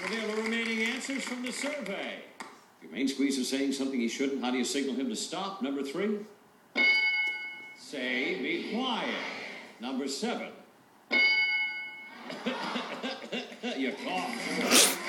Reveal the remaining answers from the survey. Your main squeezer saying something he shouldn't. How do you signal him to stop? Number 3. Say, be quiet. Number 7. You coughed.